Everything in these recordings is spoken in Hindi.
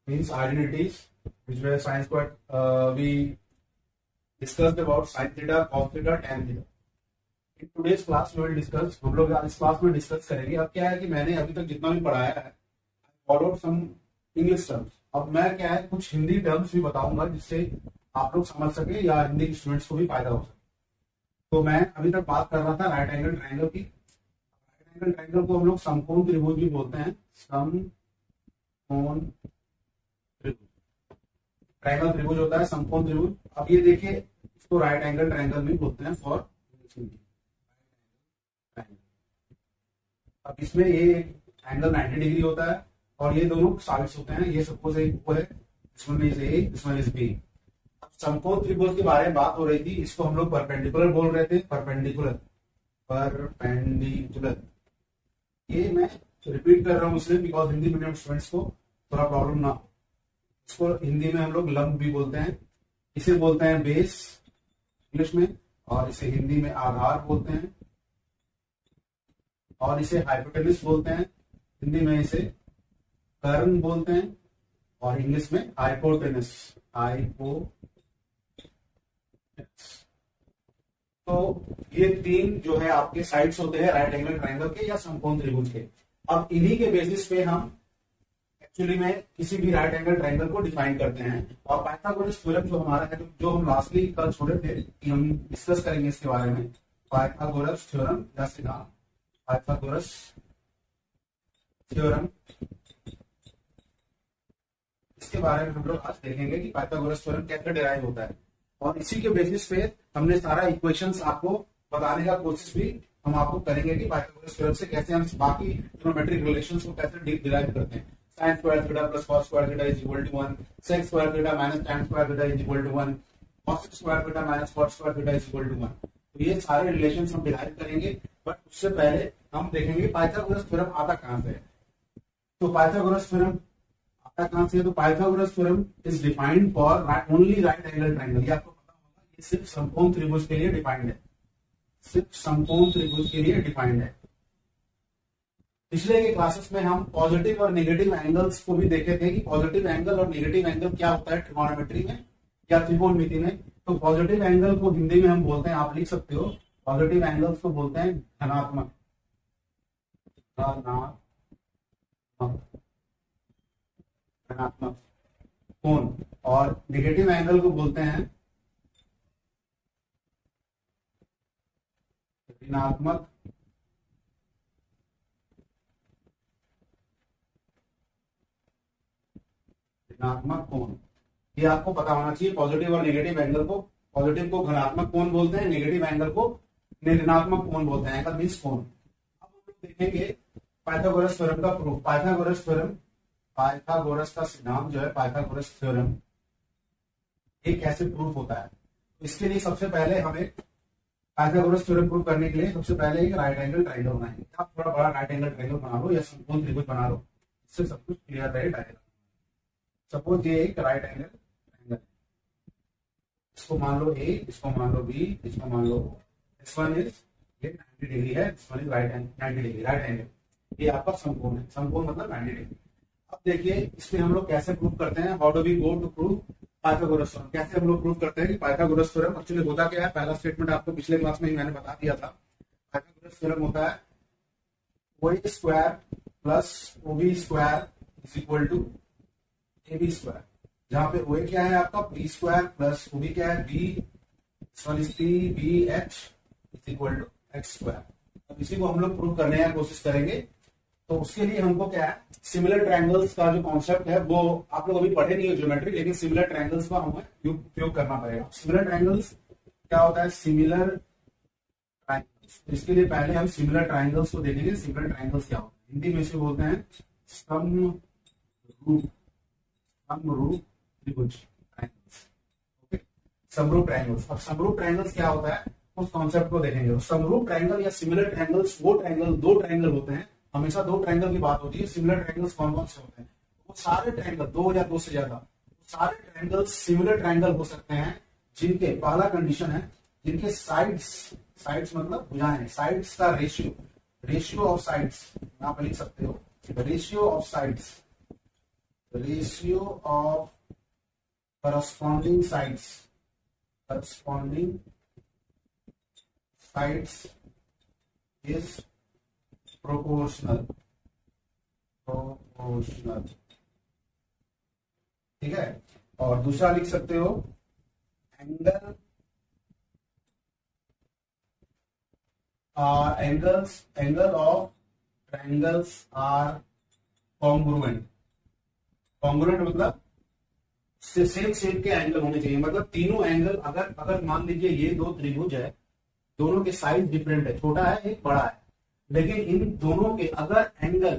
means identities which were science part we discussed about sin theta, cos theta, tan theta. In today's class we will discuss, हम लोग इस क्लास में डिस्कस करेंगे. अब क्या है कि मैंने अभी तक जितना भी पढ़ाया है फॉलोड सम इंग्लिश टर्म्स. अब मैं क्या है कुछ हिंदी टर्म्स भी बताऊंगा जिससे आप लोग समझ सके या हिंदी के स्टूडेंट्स को भी फायदा हो सके. तो मैं अभी तक बात कर रहा था राइट एंगल ट्रायंगल की. राइट एंगल ट्रायंगल को हम लोग समकोण त्रिभुज भी बोलते हैं. समकोण त्रिभुज, ट्रायंगल त्रिभुज होता है समकोण त्रिभुज. अब ये देखिए इसको राइट एंगल ट्रायंगल भी बोलते हैं फॉर. अब इसमें ये एंगल 90 डिग्री होता है और ये दोनों साइड्स होते हैं. ये सपोज एक वो है, this one is A, this one is B. अब समकोण त्रिभुज के बारे में बात हो रही थी. इसको हम लोग परपेंडिकुलर बोल रहे थे. परपेंडिकुलर ये मैं रिपीट कर रहा हूँ इसलिए बिकॉज हिंदी मीडियम स्टूडेंट्स को थोड़ा प्रॉब्लम ना हो. इसको हिंदी में हम लोग लंब भी बोलते हैं. इसे बोलते हैं बेस इंग्लिश में, और इसे हिंदी में आधार बोलते हैं, और इसे हाइपोटेनस बोलते हैं. हिंदी में इसे कर्ण बोलते हैं और इंग्लिश में हाइपोटेनस. तो ये तीन जो है आपके साइड्स होते हैं राइट एंगल ट्रायंगल के या समकोण त्रिभुज के. अब इन्हीं के बेसिस पे हम एक्चुअली में किसी भी राइट एंगल ट्रायंगल को डिफाइन करते हैं. और पाइथागोरस थ्योरम जो हमारा है, जो हम लास्टली कल छोड़े थे कि हम डिस्कस करेंगे इसके बारे में, पाइथागोरस थ्योरम या सिद्धांत, पाइथागोरस थ्योरम, इसके बारे में हम लोग आज देखेंगे कि पाइथागोरस थ्योरम कैसे डिराइव होता है. और इसी के बेसिस पे हमने सारा इक्वेशंस आपको बताने का कोशिश भी हम आपको करेंगे कि पाइथागोरस थ्योरम से कैसे हम बाकी ट्रिग्नोमेट्रिक रिलेशंस को कैसे डिराइव करते हैं. sin square theta plus cos square theta is equal to 1, sec square theta minus tan square theta is equal to 1, cos square theta minus cot square theta is equal to 1. तो ये सारे रिलेशंस हम डिराइव करेंगे. बट उससे पहले हम देखेंगे पाइथागोरस थ्योरम आता कहां से है. तो पाइथागोरस थ्योरम आता कहां से है? तो Pythagoras theorem is defined for only right angle triangle. ये आपको पता होगा, ये सिर्फ समकोण त्रिभुज के लिए डिफाइंड है. सिर्फ समकोण त्रिभुज के लिए डिफाइंड है. पिछले के क्लासेस में हम पॉजिटिव और नेगेटिव एंगल्स को भी देखे थे कि पॉजिटिव एंगल और नेगेटिव एंगल क्या होता है ट्रिगोनोमेट्री में या त्रिकोणमिति में. तो पॉजिटिव एंगल को हिंदी में हम बोलते हैं, आप लिख सकते हो, पॉजिटिव एंगल्स को बोलते हैं धनात्मक धनात्मक कोण, और नेगेटिव एंगल को बोलते हैं ऋणात्मक ऋणात्मक कोण. ये आपको पता होना चाहिए. पॉजिटिव और नेगेटिव एंगल को, पॉजिटिव को धनात्मक कोण बोलते हैं, नेगेटिव एंगल को ऋणात्मक कोण बोलते हैं. एंगल मींस कोण. अब हम लोग देखेंगे पाइथागोरस थ्योरम का प्रूफ. पाइथागोरस थ्योरम, पाइथागोरस का सिद्धांत जो है पाइथागोरस थ्योरम, ये कैसे प्रूफ होता है. इसके लिए सबसे पहले हमें पाइथागोरस थ्योरम प्रूफ करने के लिए सबसे पहले एक राइट एंगल ट्रायंगल बनाएंगे. आप थोड़ा बड़ा राइट एंगल ट्रायंगल बना लो या समकोण त्रिभुज बना लो, इससे सब कुछ क्लियर रहेगा. सपोज ये एक राइट एंगल ट्रायंगल, इसको मान लो ए, इसको मान लो बी, इसको मान लो दिस वन इज, ये 90 डिग्री है, this one is right angle 90 degree right angle. ये आपका समकोण है. समकोण मतलब 90 डिग्री. अब देखिए इसमें हम लोग कैसे प्रूव करते हैं. How do we go to prove Pythagoras theorem. कैसे हम लोग प्रूव करते हैं कि पाइथागोरस थ्योरम एक्चुअली होता क्या है. पहला स्टेटमेंट आपको पिछले क्लास में ही मैंने बता दिया था. पाइथागोरस थ्योरम होता है OA square plus OB square is equal to AB square, जहां पे OA क्या है आपका B स्क्वायर प्लस OB क्या है B, PBH is equal to X square. अब इसी को हम लोग प्रूव करने की कोशिश करेंगे. तो उसके लिए हमको क्या है, सिमिलर ट्रायंगल्स का जो कॉन्सेप्ट है वो आप लोग अभी पढ़े नहीं है ज्योमेट्री, लेकिन सिमिलर ट्रायंगल्स का हमें उपयोग करना पड़ेगा. सिमिलर ट्रायंगल्स क्या होता है, सिमिलर ट्रायंगल्स. इसके लिए पहले हम सिमिलर ट्रायंगल्स को देखेंगे. सिमिलर ट्रायंगल्स क्या होता है, हिंदी में इसे बोलते हैं समरूप त्रिभुज ट्रायंगल्स. ओके, समरूप ट्रायंगल्स. अब समरूप ट्रायंगल्स क्या होता है उस कॉन्सेप्ट को देखेंगे. समरूप ट्रायंगल या सिमिलर ट्रायंगल्स वो ट्रायंगल, दो ट्रायंगल होते हैं. हमेशा दो ट्रायंगल की बात होती है. सिमिलर ट्रायंगल्स कौन कौन से होते हैं, वो सारे ट्रायंगल, दो या दो से ज्यादा, सारे ट्रायंगल सिमिलर ट्रायंगल हो सकते हैं जिनके, पहला कंडीशन है, जिनके साइड्स मतलब भुजाएं, साइड्स का रेशियो ऑफ साइड्स आप लिख सकते हो, ratio of sides ratio of corresponding sides is proportional. ठीक है। और दूसरा लिख सकते हो angle of triangles are congruent. Congruent मतलब सेम शेप के एंगल होने चाहिए। मतलब तीनों एंगल, अगर मान लीजिए ये दो त्रिभुज है, दोनों के साइज डिफरेंट है, छोटा है एक बड़ा है, लेकिन इन दोनों के अगर एंगल,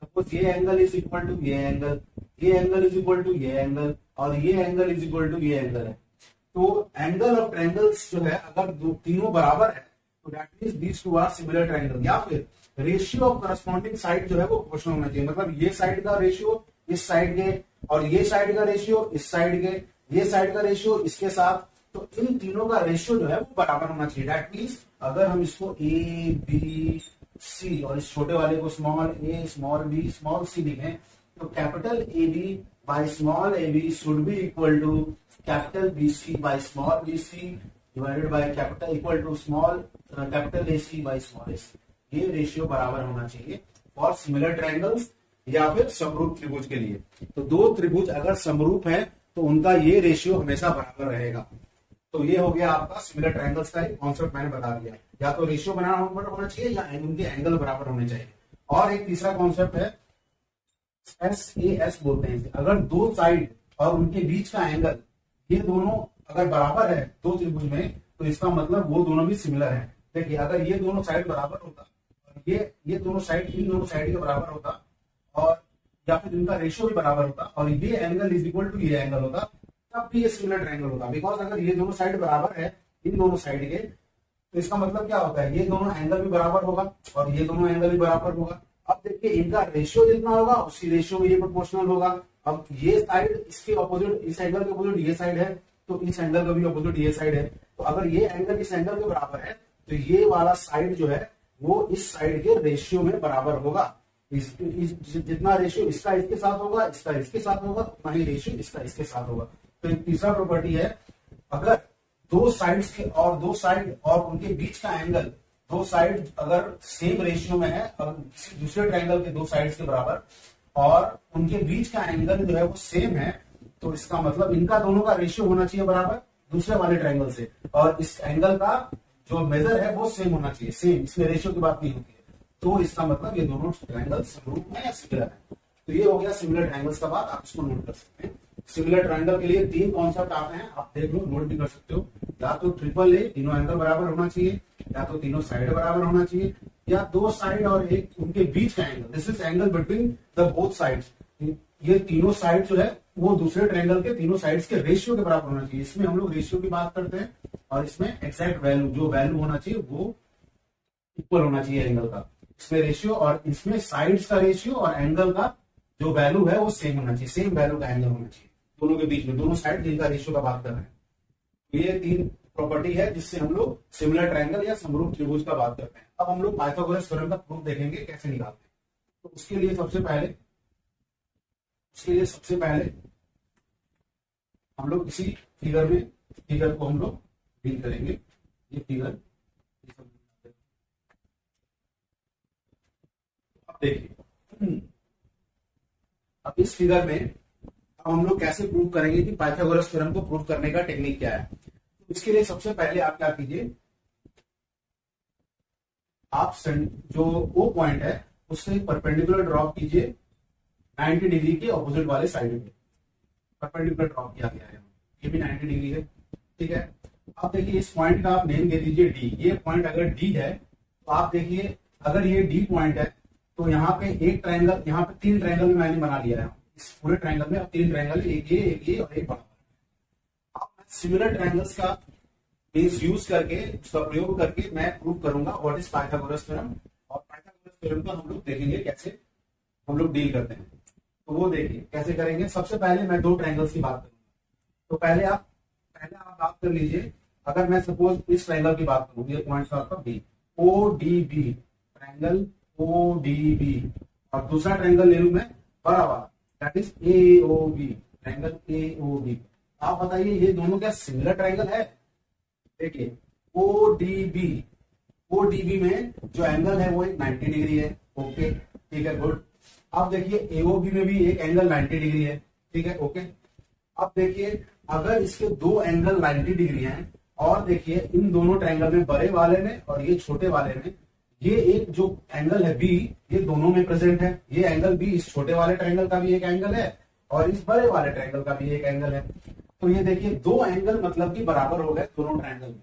सपोज ये एंगल इज इक्वल टू ये एंगल, ये एंगल इज इक्वल टू ये एंगल, और ये एंगल इज इक्वल टू ये एंगल है, तो एंगल ऑफ ट्रायंगल्स जो है अगर तीनों बराबर है तो that means these two are similar triangle. या फिर रेशियो ऑफ करस्पॉन्डिंग साइड जो है वो प्रोपोर्शनल होना चाहिए। मतलब ये साइड का रेशियो इस साइड के, और ये साइड का रेशियो इस साइड के, ये साइड का रेशियो इसके साथ, तो इन तीनों का रेशियो जो है वो बराबर होना चाहिए। दैट मींस अगर हम इसको ए बी सी और इस छोटे वाले को small A small B small C लिखें, तो capital A B by small A B should be equal to capital B C by small B C divided by capital equal to small capital A C by small A C. ये रेशियो बराबर होना चाहिए फॉर सिमिलर ट्रायंगल्स या फिर समरूप त्रिभुज के लिए। तो दो त्रिभुज अगर समरूप है तो उनका ये रेशियो हमेशा बराबर रहेगा। तो ये हो गया आपका सिमिलर ट्रायंगल्स का एक कॉन्सेप्ट मैंने बता दिया। या तो रेशियो बराबर होना चाहिए या उनके एंगल बराबर होने चाहिए। और एक तीसरा कॉन्सेप्ट है SAS बोलते हैं। अगर दो साइड और उनके बीच का एंगल ये दोनों अगर बराबर है दो त्रिभुज में, तो इसका मतलब वो दोनों भी सिमिलर है। देखिए अगर ये दोनों साइड बराबर होता और ये दोनों साइड इन दोनों साइड के बराबर होता, और या फिर इनका रेशियो भी बराबर होता, और ये एंगल इज इक्वल टू ये एंगल होता, तब भी ये सिमिलर ट्रायंगल होता। बिकॉज अगर ये दोनों साइड बराबर है इन दोनों साइड के, तो इसका मतलब क्या होता है, ये दोनों एंगल भी बराबर होगा और ये दोनों एंगल भी बराबर होगा। अब देखिए इनका रेशियो जितना होगा उसी रेशियो में ये प्रोपोर्शनल होगा। अब ये साइड इसके ऑपोजिट, इस एंगल के ऑपोजिट ये साइड है, तो इस एंगल का भी ऑपोजिट ये साइड है। तो अगर ये एंगल इस एंगल के बराबर है तो ये वाला साइड जो है वो इस साइड के रेशियो में बराबर होगा। जितना रेशियो इसका इसके साथ होगा, इसका इसके साथ होगा, उतना ही रेशियो इसका इसके साथ होगा। तो एक तीसरा प्रॉपर्टी है, अगर दो साइड्स के और दो साइड और उनके बीच का एंगल, दो साइड अगर सेम रेशियो में है, अगर किसी दूसरे ट्रायंगल के दो साइड्स के बराबर और उनके बीच का एंगल जो है वो सेम है, तो इसका मतलब इनका दोनों का रेशियो होना चाहिए बराबर दूसरे वाले ट्रायंगल से, और इस एंगल का जो मेजर है वो सेम होना चाहिए, सेम, इसमें रेशियो की बात नहीं होती है। तो इसका मतलब ये दोनों ट्रायंगल समरूप है या सिमिलर है। तो ये हो गया सिमिलर ट्रायंगल्स का बात, आप इसको नोट कर सकते हैं। सिमिलर ट्रायंगल के लिए तीन कॉन्सेप्ट आते हैं, आप देख लो, नोट भी कर सकते हो। या तो ट्रिपल ए, तीनों एंगल बराबर होना चाहिए, या तो तीनों साइड बराबर होना चाहिए, या दो साइड और एक उनके बीच का angle, this is angle between the both sides. ये तीनों साइड जो है वो दूसरे ट्रायंगल के तीनों साइड्स के रेशियो के बराबर होना चाहिए। इसमें हम लोग रेशियो की बात करते हैं, और इसमें एक्जैक्ट वैल्यू, जो वैल्यू होना चाहिए वो इक्वल होना चाहिए एंगल का। इसमें रेशियो और इसमें साइड्स का रेशियो और एंगल का जो वैल्यू है वो सेम होना चाहिए, सेम वैल्यू का एंगल होना चाहिए दोनों के बीच में, दोनों साइड जिनका रेशियो का बात कर रहे हैं। ये तीन प्रॉपर्टी है जिससे हम लोग सिमिलर ट्रायंगल या समरूप त्रिभुज का बात करते हैं। अब हम लोग पाइथागोरस थ्योरम का प्रूफ देखेंगे कैसे निकालते हैं। तो उसके लिए सबसे पहले हम लोग इसी फिगर को हम लोग डील करेंगे। ये फिगर अब देखिए, अब इस फिगर में अब हम लोग कैसे प्रूव करेंगे कि पाइथागोरस थ्योरम को प्रूव करने का टेक्निक क्या है। तो इसके लिए सबसे पहले आप क्या कीजिए, आप जो ओ पॉइंट है उससे परपेंडिकुलर ड्रॉप कीजिए 90 डिग्री के ऑपोजिट वाले साइड में। परपेंडिकुलर ड्रॉप किया गया है, ये भी 90 डिग्री है, ठीक है। अब देखिए इस पॉइंट का आप नेम दे दीजिए डी। ये पॉइंट अगर डी है तो आप देखिए अगर ये डी पॉइंट है तो यहाँ पे एक ट्रायंगल, यहाँ पे तीन ट्रायंगल में मैंने बना लिया है। इस पूरे ट्रायंगल में अब तीन ट्रायंगल, एक ये और एक बड़ा। अब मैं सिमिलर ट्रायंगल्स का बेस यूज करके, उसका प्रयोग करके मैं प्रूव करूंगा व्हाट इज पाइथागोरस थ्योरम। और पाइथागोरस थ्योरम को हम लोग देखेंगे कैसे हम लोग डील करते हैं। तो वो देखिए कैसे करेंगे। सबसे पहले मैं दो ट्रायंगल्स की बात करूंगा। तो पहले आप बात कर लीजिए, अगर मैं सपोज इस ट्रायंगल की बात करूं, ये पॉइंट था आपका B, O D B, triangle O D B, और दूसरा ट्रायंगल ले लूं मैं बड़ा वाला, that is AOB, triangle AOB। आप बताइए ये दोनों क्या सिमिलर ट्रायंगल है? देखिए ODB, ODB में जो एंगल है वो एक 90 डिग्री है। ओके ठीक है, गुड। अब देखिए AOB में भी एक एंगल 90 डिग्री है। ठीक है, ओके। अब देखिए अगर इसके दो एंगल 90 डिग्री हैं और देखिए इन दोनों ट्रायंगल में, बड़े वाले में और ये छोटे वाले में, ये एक जो एंगल है B ये दोनों में प्रेजेंट है। ये एंगल B इस छोटे वाले ट्रायंगल का भी एक एंगल है और इस बड़े वाले ट्रायंगल का भी एक एंगल है। तो ये देखिए दो एंगल मतलब कि बराबर हो गए दोनों ट्रायंगल में।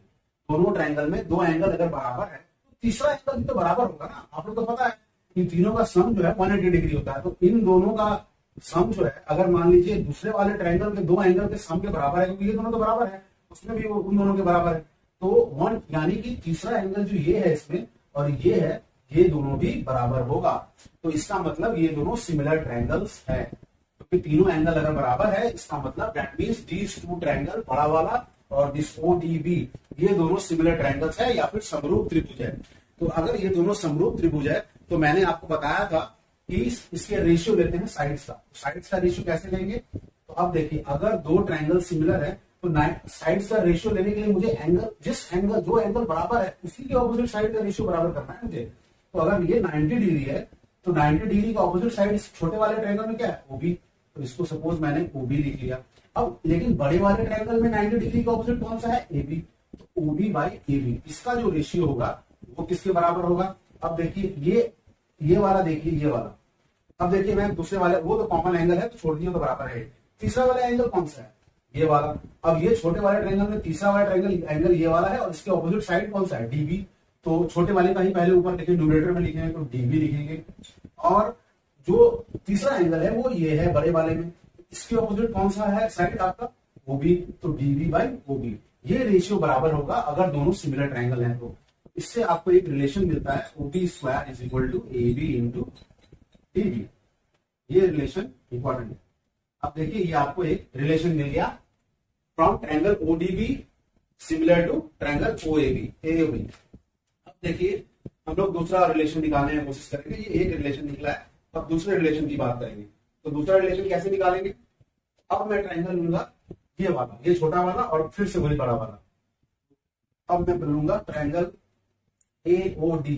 दोनों ट्रायंगल में दो एंगल अगर बराबर है तो तीसरा एंगल भी तो बराबर होगा ना। आप लोग को पता है इन तीनों का सम जो है 180 डिग्री होता है। तो इन दोनों का सम जो है, अगर मान लीजिए दूसरे वाले ट्रायंगल के दो एंगल के सम के बराबर है, क्योंकि ये दोनों तो बराबर है, उसमें भी उन दोनों के बराबर है, तो वन यानी कि तीसरा एंगल जो ये है इसमें और ये है, ये दोनों भी बराबर होगा। तो इसका मतलब ये दोनों सिमिलर ट्रायंगल्स है, क्योंकि तीनों एंगल अगर बराबर है इसका मतलब that means these two triangle, बड़ा वाला और दिस ODB, ये दोनों सिमिलर ट्रायंगल्स है या फिर समरूप त्रिभुज है। तो अगर ये दोनों समरूप त्रिभुज है तो मैंने आपको बताया था कि इसके रेशियो लेते हैं साइड्स का। साइड्स का रेशियो कैसे लेंगे? तो अब देखिए अगर दो ट्रायंगल सिमिलर है तो साइड्स का रेशियो लेने के लिए मुझे एंगल, जिस एंगल, जो एंगल बराबर है उसी के ऑपोजिट साइड का रेशियो बराबर करना है मुझे। तो अगर ये 90 डिग्री है तो 90 डिग्री का ऑपोजिट साइड इस छोटे वाले ट्रायंगल में क्या है? OB। तो इसको सपोज मैंने OB लिख लिया। अब लेकिन बड़े वाले ट्रायंगल में 90 डिग्री का ऑपोजिट कौन सा है? AB। तो OB बाई AB, इसका जो रेशियो होगा वो किसके बराबर होगा? अब देखिए ये वाला, देखिए ये वाला। अब देखिए मैं दूसरे वाले, वो तो कॉमन एंगल है तो छोड़ दिया तो बराबर है। तीसरा वाला एंगल कौन सा है? ये वाला। अब ये छोटे वाले ट्रायंगल में तीसरा वाला ट्रायंगल एंगल ये वाला है और इसके ऑपोजिट साइड कौन सा है? DB। तो छोटे वाले का ही पहले ऊपर लिखे, न्यूमरेटर में लिखेंगे तो DB लिखेंगे। और जो तीसरा एंगल है वो ये है बड़े वाले में, इसके ऑपोजिट कौन सा है साइड आपका? OB। तो DB बाई OB, ये रेशियो बराबर होगा अगर दोनों सिमिलर ट्रायंगल हैं। तो इससे आपको एक रिलेशन मिलता है, OB square is equal to AB into DB। ये रिलेशन इंपॉर्टेंट है। अब देखिए ये आपको एक रिलेशन मिल गया from triangle ODB similar to triangle AOB। अब देखिए हम लोग दूसरा रिलेशन निकालने की कोशिश करेंगे। ये एक रिलेशन निकला है, अब दूसरे रिलेशन की बात करेंगे। तो दूसरा रिलेशन कैसे निकालेंगे? अब मैं ट्रायंगल लूंगा ये वाला, ये छोटा वाला और फिर से वही बड़ा वाला। अब मैं लूंगा ट्रायंगल AOD,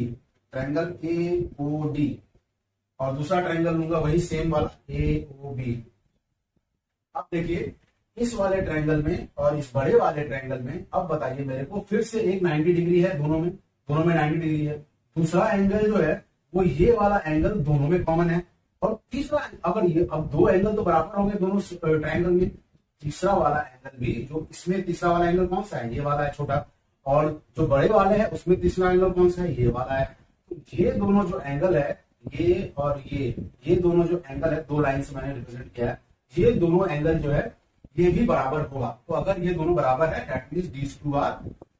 ट्रायंगल AOD, और दूसरा ट्रायंगल लूंगा वही सेम वाला AOB। अब देखिए इस वाले ट्रायंगल में और इस बड़े वाले ट्रायंगल में, अब बताइए मेरे को, फिर से एक 90 डिग्री है दोनों में 90 डिग्री है। दूसरा एंगल जो है वो ये वाला एंगल दोनों में कॉमन है। और तीसरा, अगर ये, अब दो एंगल तो बराबर होंगे दोनों ट्रायंगल में, तीसरा वाला एंगल भी, जो इसमें तीसरा वाला एंगल कौन सा है? ये वाला है छोटा। और जो बड़े वाले है उसमें तीसरा एंगल कौन सा है? ये वाला है। तो ये दोनों जो एंगल है, ये और ये दोनों जो एंगल है, दो लाइन से मैंने रिप्रेजेंट किया है, ये दोनों एंगल जो है ये भी बराबर होगा। तो अगर ये दोनों बराबर है that means these two are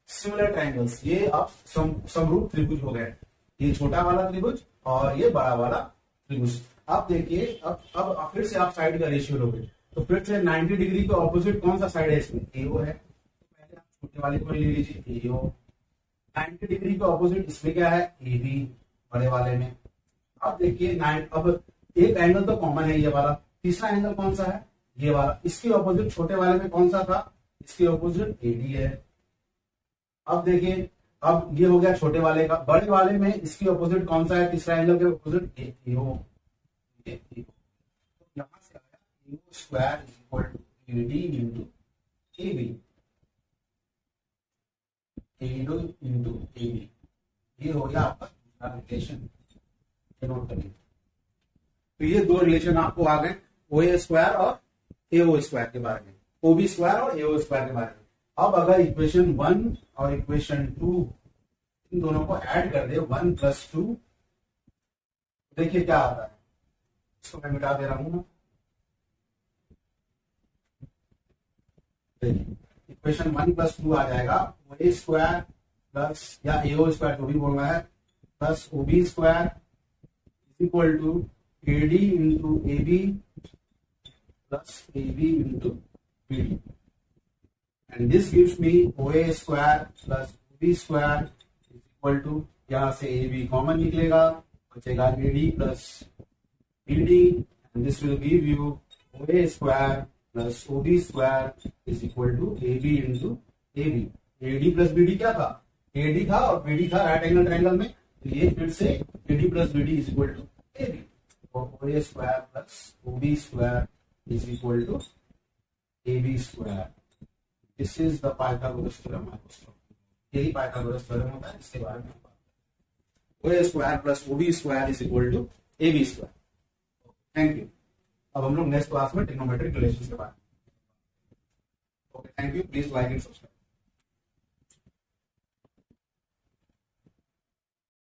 similar triangles. ये अब समरूप त्रिभुज हो गए, ये छोटा वाला त्रिभुज और ये बड़ा वाला त्रिभुज। अब देखिए अब फिर से आप साइड का रेशियो लोगे तो फिर से 90 डिग्री के ऑपोजिट कौन सा साइड है? इसमें AO है। तो पहले आप छोटे वाले को ले लीजिए AO। 90 डिग्री के ऑपोजिट इसमें क्या है? AB, बड़े वाले में। अब देखिए अब एक एंगल तो कॉमन है ये वाला, तीसरा एंगल कौन सा है? ये वाला। इसके ऑपोजिट छोटे वाले में कौन सा था? इसके ऑपोजिट AD है। अब देखिए अब ये हो गया छोटे वाले का। बड़े वाले में इसके ऑपोजिट कौन सा है? तीसरा एंगल के ऑपोजिट AO। यहां से आया AO square is equal to AD into AB, AD into AB। ये हो गया आपका दूसरा रिलेशन, नोट करिए। तो ये दो रिलेशन आपको आ गए, OA स्क्वायर और AO स्क्वायर के बारे में, OB स्क्वायर और AO स्क्वायर के बारे में। अब अगर इक्वेशन 1 और इक्वेशन 2 इन दोनों को ऐड कर दे, 1 + 2, देखिए क्या आता है। इसको मैं मिटा दे रहा हूं। देखिए इक्वेशन 1 + 2 आ जाएगा, OA स्क्वायर प्लस, या AO स्क्वायर जो भी बोलना है, plus OB square is equal to AD into AB plus AB into BD। And this gives me OA square plus OB square is equal to, यहां से AB कॉमन निकलेगा, बचेगा AD plus BD and this will give you OA square plus OB square is equal to AB into AB. AD plus BD क्या था? AD था और BD था राइट एंगल ट्रायंगल में, तो ये फिर से AD plus BD is equal to AB. तो OA square plus OB square is equal to AB square. This is the Pythagoras theorem. यही पाइथागोरस थ्योरम होता है, इसके बारे में OA square plus OB square is equal to AB square. Thank you. अब हम लोग नेक्स्ट क्लास में ट्रिग्नोमेट्रिक रिलेशंस के बारे में. Okay, thank you. Please like and subscribe.